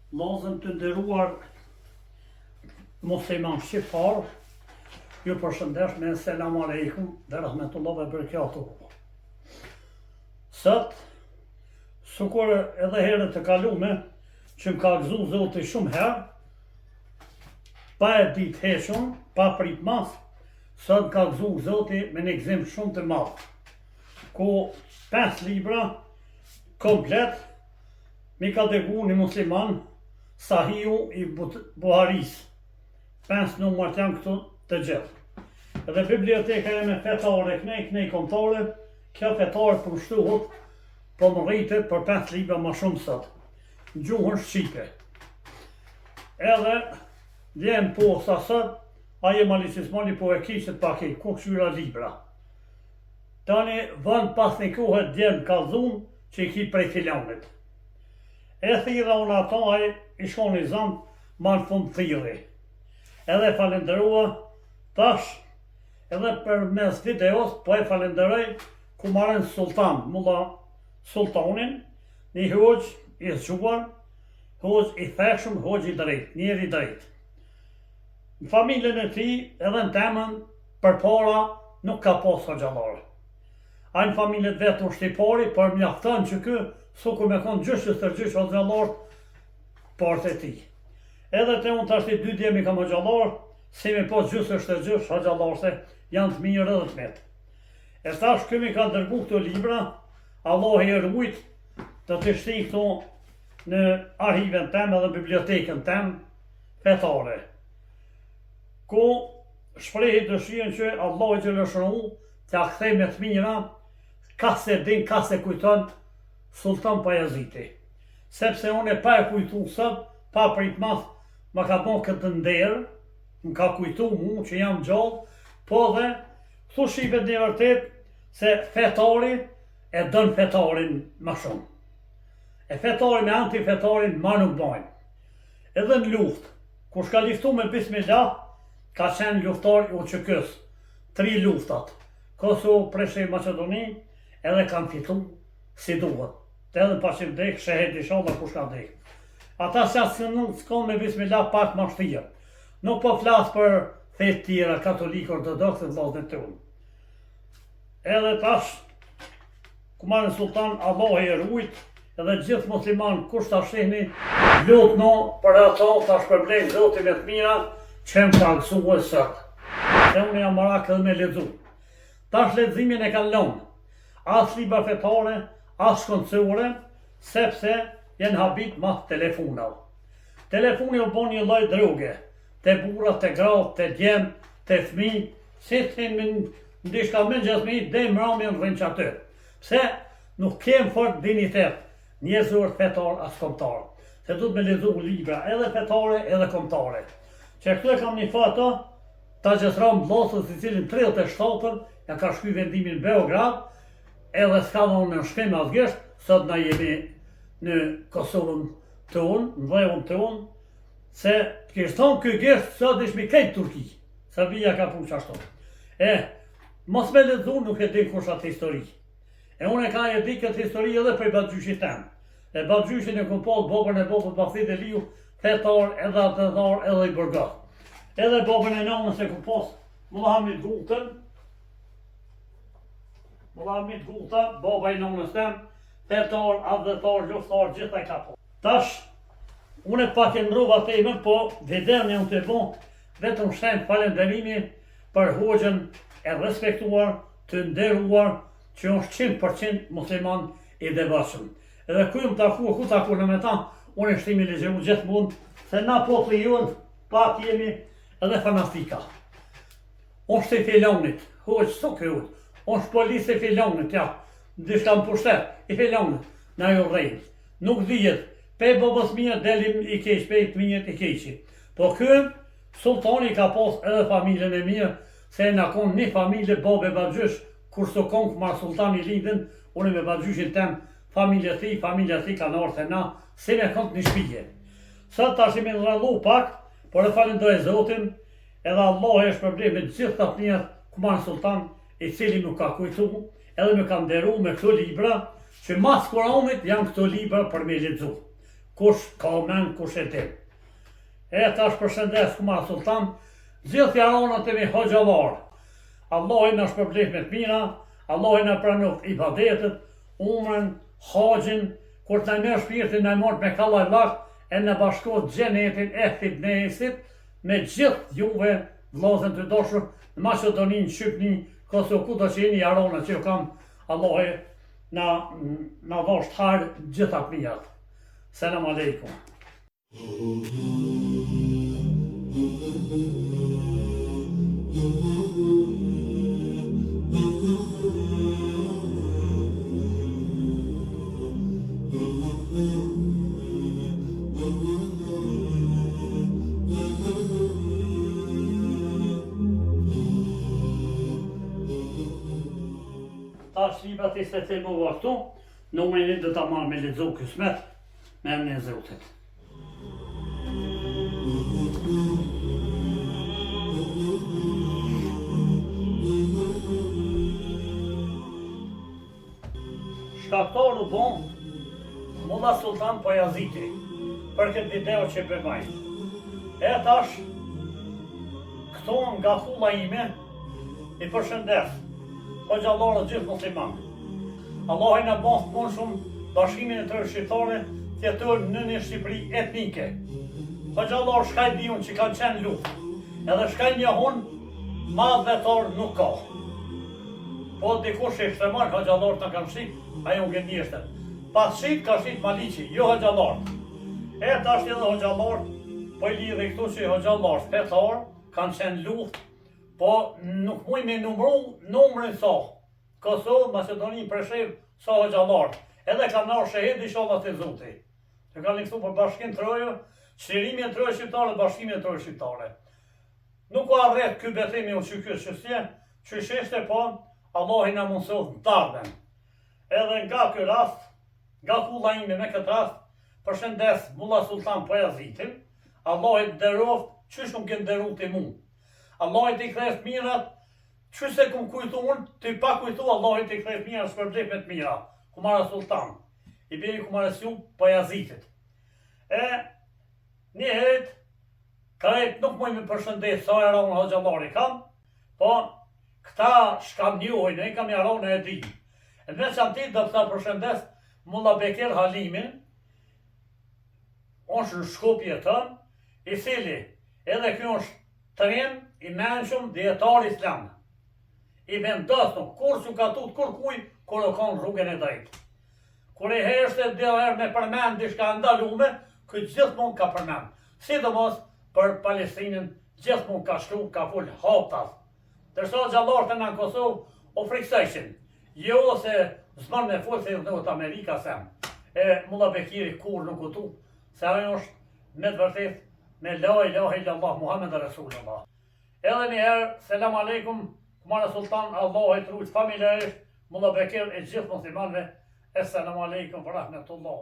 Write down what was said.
Vllazën të nderuar musliman shqiptar, ju përshëndes me selam aleikum dhe rahmetullah ve berekatuhu. Sot, sukur edhe herët të kalume, që më ka gëzu Zoti shumë herë, pa e ditë hequn, pa prit mas, sot ka gëzu Zoti me një gëzim shumë të madh, ku 5 libra komplet mi ka dërgu një musliman Sahihu i Buharis. 5 numrat janë këtu të gjithë. Edhe biblioteka e me fetare kënej kontore, kjo fetare përshtuhet, po më rritet për 5 libra më shumë sot, në gjuhën shqipe. Edhe djenë po sa sot, aje malicismoni po e kishët pak e ku këshyra libra. Tani vënd pas një kuhet djenë kalzun që i ki prej filonit. E thira unë ato, aje i shkon i zanë, ma në fund thiri. Edhe falenderua, tash, edhe për mes videos, po e falenderoj Kumaren Sultan, mulla Sultanin, një hoqë i zgjuar, hoqë i theshëm, hoqë i drejt, njeri drejt. Në familjen e ti, edhe në temën, për para, nuk ka pas hoxhallar. A në familjet vetë në shtipari, për mjafton që kë, su ku me konë gjyshës të gjyshë hoxhallar, partë e ti. Edhe të unë tash i 2 djemi kam hoxhallar, si me po gjysës të gjyshë hoxhallar, se janë të mirë edhe të metë. E tash këmi ka dërgu këto libra, Allah e rrujt të të shti këto në arhiven tem edhe bibliotekën tem fetare. Ku shprehi dëshirën që Allah e gjelëshëru t'ja kthej me të mira, ka se din, ka se kujton Sultan Pajaziti. Sepse unë e pa e kujtu sot, pa prit mas, ma ka bon këtë nderë, më ka kujtu mu që jam gjallë, po dhe thu shqipe një vërtet se fetari e dën fetarin ma shumë. E fetari me anti-fetarin ma nuk bajnë. Edhe në luft, kur shka liftu me Bismillah, ka qenë luftar u qëkës, 3 luftat. Kosovë, Prishtinë, Maqedoni, edhe kanë fitu si duhet. Edhe pashim dek, shehet i shodha kush ka dek. Ata se asë s'kon me Bismillah pak ma shtirë. Nuk po flasë për fejt tjera, katolikë, ortodoksë, vllazët të unë. Edhe tash, Kumaren Sultan, Allah e rrujt, edhe gjithë musliman, kush ta shihni, lutë no për ato, tash përblejnë Zoti me të mira, që më ka gësu e sot. Se unë jam marak edhe me ledzu. Tash ledzimin e kanë lonë, as libra fetare, as shkoncore, sepse jenë habit ma telefonave. Telefoni u bon një lloj droge, te burra, te gratë, te djem, te fmi, si të në ndishka më gjasmi, dhe mrami në rrinë që aty. Pse nuk kem fort dignitet, njerëzor fetar as kombëtar. Se du të me lezu libra, edhe fetare, edhe kombëtare. Që këtu e kam një foto, ta gjësram vllazës i cilin 37-ën, ja ka shky vendimin Beograd, edhe s'ka dhonë në shkem asgjësht, sot na jemi në Kosovën të unë, në dhejën të unë, se kështë thonë këj gjesht, sot ishmi kejtë Turki, Serbia ka punë qashtu. Mos me ledzu nuk e din kush atë histori. E unë e ka e di këtë histori edhe për badgjyshit tem. E badgjyshin e kom pas bobën e bobët Bafit e Liu, fetar, edhe atëdhar, edhe i burgat. Edhe bobën e nanës e kom pas Muhamit Gultën, Muhamit Gulta, baba i nanës tem, fetar, adhëtar, luftar, gjitha ka po. Tash, unë e pak e ndrova temën, po videon e unë të bon, vetëm shenë falenderimi për hoxhën e respektuar, të nderuar, që është 100% musliman i devotshëm. Edhe ku taku në me ta, unë e shtimi legjeru gjithë mund, se na populli jonë, pak jemi edhe fanatika. Unë shtë i filonit, hoqë së këtë, unë shtë polisë i filonit, ja, ndishka më pushtet, i filonit, na jo rejnë. Nuk dhijet, pe babës mija delim i keq, pe i të minjet i keqi. Po kën, sultani ka pas edhe familjen e mirë, se na konë një familje babe badgjysh, kur së konë këma sultani lindin, unë me badgjyshin tem, familje ti ka në orë na, se me konë një shpije. Sot tash i me nërallu pak, por e falendoj Zotin, edhe Allah e shpërblim me gjithë të njët Kumaren Sultan, i cili më ka kujtu, edhe më ka nderu me këto libra, që mas Kuranit janë këto libra për me lexu. kush ka men, kush e din. E tash përshëndes Kumar Sultan, gjithë jaronat e mi hoxhallar. Allahi na shpërblet me të mira, Allahi na pranoft ibadetet, umrën, haxhin, kur të na shpirtin na mort me kallaj lak, e në bashkot gjenetin e Thibnesit me gjithë juve vllazën të dashur në Maqedoninë, Shqipni, Kosovë, kudo që jeni jarona që ju kam, Allahi na dhosht harë gjitha pijat. Selam aleikum. Tash libat i se të mova këtu, numrin dhe ta marrë me lexu kësmet, me emrin e Zotit. Shkaktar u bon Mulla Sultan Pajaziti për këtë video që bëmaj. E tash, këto nga fulla ime, i përshëndes hoxhallarët gjithë musliman. Allahi na bon të punë shumë bashkimin e tërë shqiptare të jetojnë në një Shqipëri etnike. Hoxhallarë shkaj diun që kanë qenë luftë, edhe shkaj një hunë madh vetor nuk ka. Po dikush e ekstremal hoxhallarët në kanë shqip, ajo në gëndjeshte. Pas shqip ka shqip Maliqi, jo hoxhallarët. E tash edhe hoxhallarët, po i lidhe këtu që hoxhallarët fetar kanë qenë luftë, po nuk muj me numrin sa. Kosovë, Maqedoni, Preshevë, sa hoxhallarët. Edhe kanë nërë shahid inshallah të Zoti. Që kanë këtu për bashkim trojë, çlirimi e trojë shqiptare, bashkimi e trojë shqiptare. Nuk u arret ky betejë u çykë çështje, çështje po Allahi na mundsof të ardhmen. Edhe nga ky rast, nga kulla ime me këtë rast, përshëndes Mulla Sultan Pajazitin, Allahi të nderoft çysh nuk e nderuti mua. Allahi t'i ktheft mirat, çysh se kum kujtu unë, t'i pa kujtu Allahi t'i ktheft mirat shpërblet me të mira. Kumara Sultan, i biri Kumarasiu Pajazitit. E një herët, krejt nuk muj me përshëndet sa e ronë hoxhallari kam, po këta shkam njohin, e kam jaronë e di. E në veçantit do të përshëndes Mulla Beker Halimin, është në Shkupje tënë, i cili edhe kjo është tren i menshëm dietar islam. I vendosur kur që ka tut kur kuj, kur o kanë rrugën e drejtë. Kur e heshte dhe herë me përmend diçka ndalume, këtë gjithmonë ka përmend. Sidomos për Palestinën, gjithmonë ka shkru, ka fol haptas. Dërsa xhallarët në Kosovë o friksojshin. Jo se s'mon me fol se në Amerika sem. E Mulla Bekiri kur nuk u tu, se ajo është me të vërtet me la ilaha illallah Muhammed Rasulullah. Edhe një herë, selam aleikum, Kumara Sultan, Allah e trujt familjarisht, Mulla Beker e gjithë muslimanve, Esselamu alaikum wa rahmatullah.